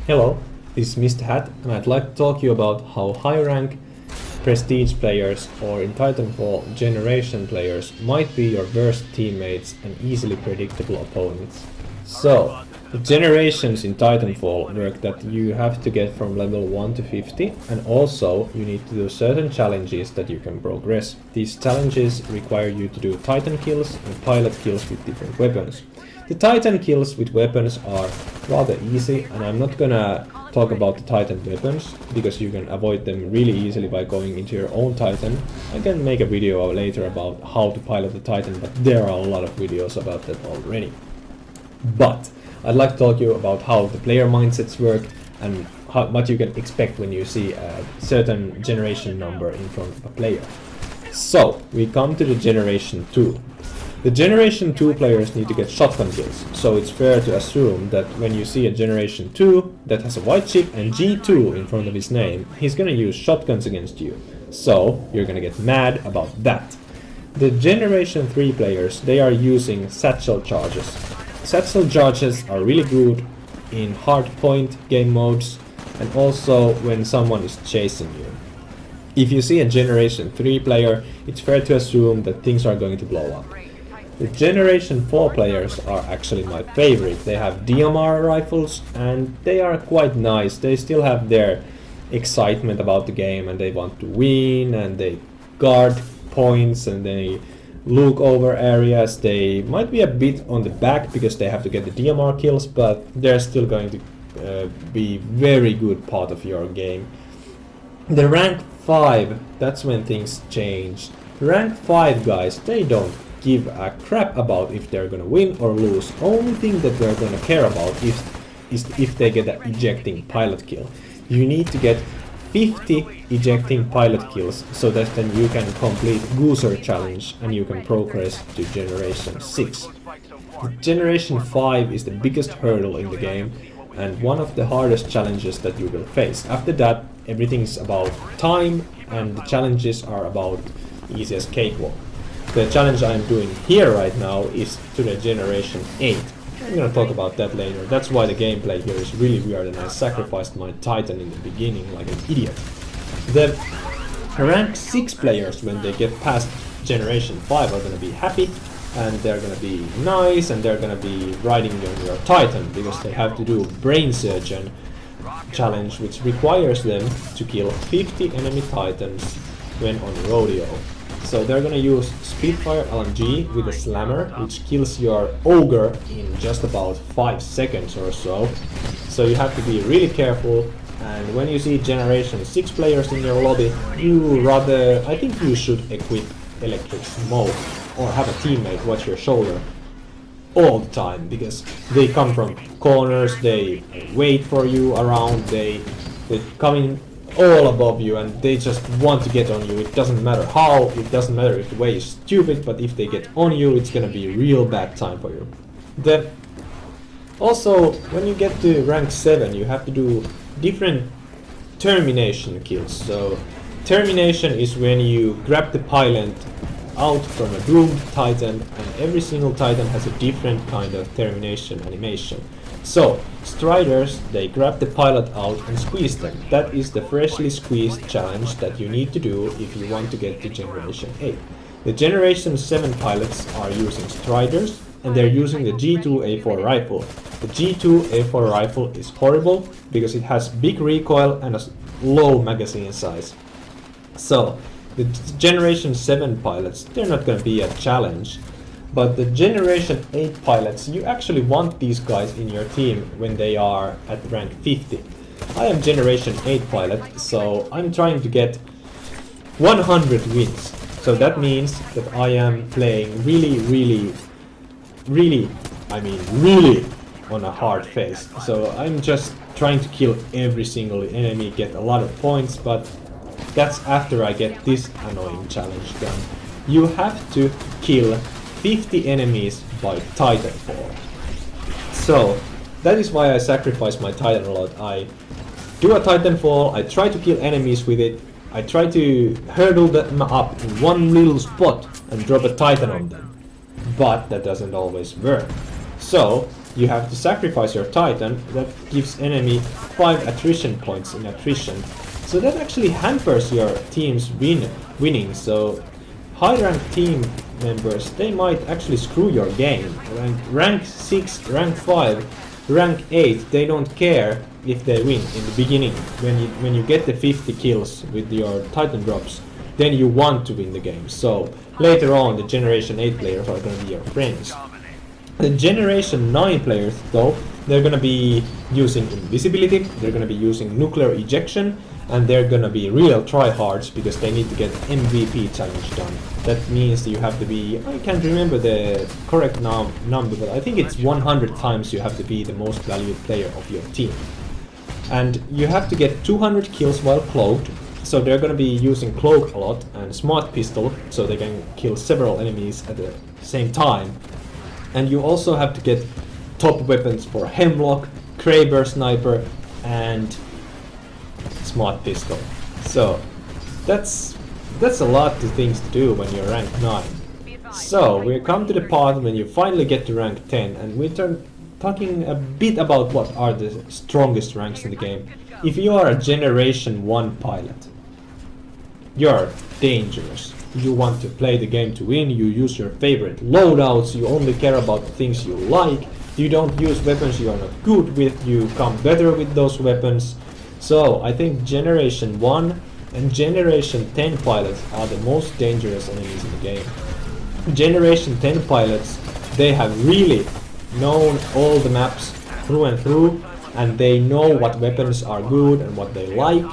Hello, this is Mr. Hat, and I'd like to talk to you about how high rank prestige players or in Titanfall generation players might be your worst teammates and easily predictable opponents. So, the generations in Titanfall work that you have to get from level 1 to 50, and also you need to do certain challenges that you can progress. These challenges require you to do Titan kills and pilot kills with different weapons. The Titan kills with weapons are rather easy, and I'm not gonna talk about the Titan weapons because you can avoid them really easily by going into your own Titan. I can make a video later about how to pilot the Titan, but there are a lot of videos about that already. But I'd like to talk to you about how the player mindsets work and what you can expect when you see a certain generation number in front of a player. So, we come to the Generation 2. The Generation 2 players need to get shotgun kills, so it's fair to assume that when you see a Generation 2 that has a white chip and G2 in front of his name, he's gonna use shotguns against you. So, you're gonna get mad about that. The Generation 3 players, they are using satchel charges. Satchel charges are really good in hardpoint game modes and also when someone is chasing you. If you see a Generation 3 player, it's fair to assume that things are going to blow up. The Generation 4 players are actually my favorite. They have DMR rifles and they are quite nice. They still have their excitement about the game and they want to win and they guard points and they look over areas. They might be a bit on the back because they have to get the DMR kills, but they're still going to be very good part of your game. The rank 5, that's when things change. Rank 5 guys, they don't give a crap about if they're gonna win or lose. Only thing that they're gonna care about is if they get an ejecting pilot kill. You need to get 50 ejecting pilot kills so that then you can complete Gooser challenge and you can progress to Generation 6. Generation 5 is the biggest hurdle in the game and one of the hardest challenges that you will face. After that, everything's about time and the challenges are about easy as cakewalk. The challenge I'm doing here right now is to the Generation 8. I'm gonna talk about that later. That's why the gameplay here is really weird and I sacrificed my Titan in the beginning like an idiot. The rank 6 players, when they get past Generation 5, are gonna be happy and they're gonna be nice and they're gonna be riding on your Titan because they have to do Brain Surgeon challenge, which requires them to kill 50 enemy Titans when on rodeo. So they're gonna use Spitfire LMG with a slammer, which kills your ogre in just about 5 seconds or so. So you have to be really careful, and when you see Generation 6 players in your lobby, I think you should equip Electric Smoke or have a teammate watch your shoulder all the time, because they come from corners, they wait for you around, they come in all above you and they just want to get on you. It doesn't matter how, it doesn't matter if the way is stupid, but if they get on you, it's gonna be a real bad time for you. Then also, when you get to rank 7, you have to do different termination kills. So termination is when you grab the pilot out from a doomed Titan, and every single Titan has a different kind of termination animation. So, Striders, they grab the pilot out and squeeze them. That is the freshly squeezed challenge that you need to do if you want to get to Generation 8. The Generation 7 pilots are using Striders and they're using the G2A4 rifle. The G2A4 rifle is horrible because it has big recoil and a low magazine size. So, the Generation 7 pilots, they're not going to be a challenge. But the Generation 8 pilots, you actually want these guys in your team when they are at rank 50. I am Generation 8 pilot, so I'm trying to get 100 wins. So that means that I am playing really on a hard phase. So I'm just trying to kill every single enemy, get a lot of points, but that's after I get this annoying challenge done. You have to kill 50 enemies by Titanfall. So that is why I sacrifice my Titan a lot. I do a Titanfall, I try to kill enemies with it, I try to hurdle them up in one little spot and drop a Titan on them. But that doesn't always work. So you have to sacrifice your Titan. That gives enemy 5 attrition points in attrition. So that actually hampers your team's winning. So high ranked team members, they might actually screw your game. Rank 6, rank 5, rank 8, they don't care if they win in the beginning. When you get the 50 kills with your Titan drops, then you want to win the game. So later on the Generation 8 players are going to be your friends. The Generation 9 players though, they're going to be using invisibility, they're going to be using nuclear ejection, and they're going to be real tryhards because they need to get MVP challenge done. That means you have to be, I can't remember the correct number, but I think it's 100 times you have to be the most valued player of your team. And you have to get 200 kills while cloaked, so they're going to be using cloak a lot, and smart pistol, so they can kill several enemies at the same time. And you also have to get top weapons for Hemlock, Kraber Sniper, and smart pistol. So that's a lot of things to do when you're rank 9. So we come to the part when you finally get to rank 10, and we're talking a bit about what are the strongest ranks in the game. If you are a Generation 1 pilot, you're dangerous. You want to play the game to win, you use your favorite loadouts, you only care about the things you like, you don't use weapons you are not good with, you come better with those weapons. So I think Generation 1 and Generation 10 pilots are the most dangerous enemies in the game. Generation 10 pilots, they have really known all the maps through and through, and they know what weapons are good and what they like.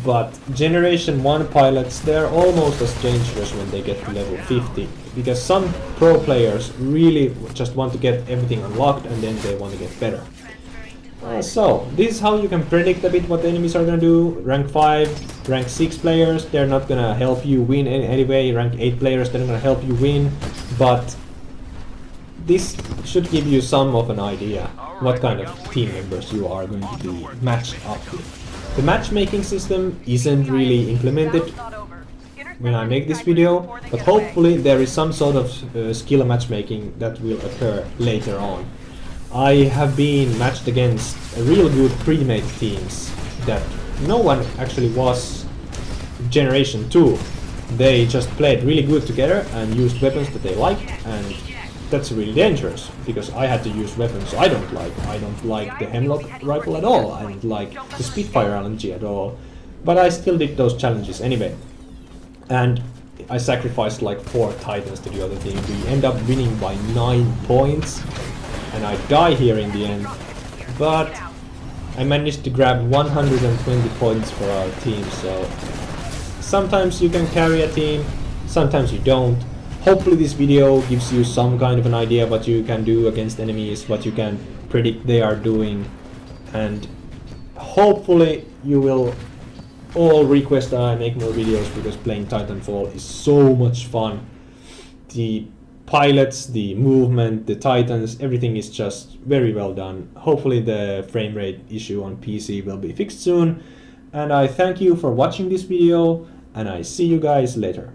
But Generation 1 pilots, they're almost as dangerous when they get to level 50, because some pro players really just want to get everything unlocked and then they want to get better. So, this is how you can predict a bit what the enemies are gonna do. Rank 5, rank 6 players, they're not gonna help you win anyway. Rank 8 players, they're not gonna help you win. But this should give you some of an idea what kind of team members you are going to be matched up with. The matchmaking system isn't really implemented when I make this video, but hopefully there is some sort of skill matchmaking that will occur later on. I have been matched against real good pre-made teams that no one actually was Generation 2. They just played really good together and used weapons that they like, and that's really dangerous because I had to use weapons I don't like. I don't like the Hemlock rifle at all, I don't like the Spitfire LMG at all, but I still did those challenges anyway. And I sacrificed like 4 Titans to the other team. We end up winning by 9 points. And I die here in the end, but I managed to grab 120 points for our team. So sometimes you can carry a team, sometimes you don't. Hopefully this video gives you some kind of an idea what you can do against enemies, what you can predict they are doing, and hopefully you will all request that I make more videos because playing Titanfall is so much fun. The pilots, the movement, the Titans, everything is just very well done. Hopefully the frame rate issue on PC will be fixed soon. And I thank you for watching this video, and I see you guys later.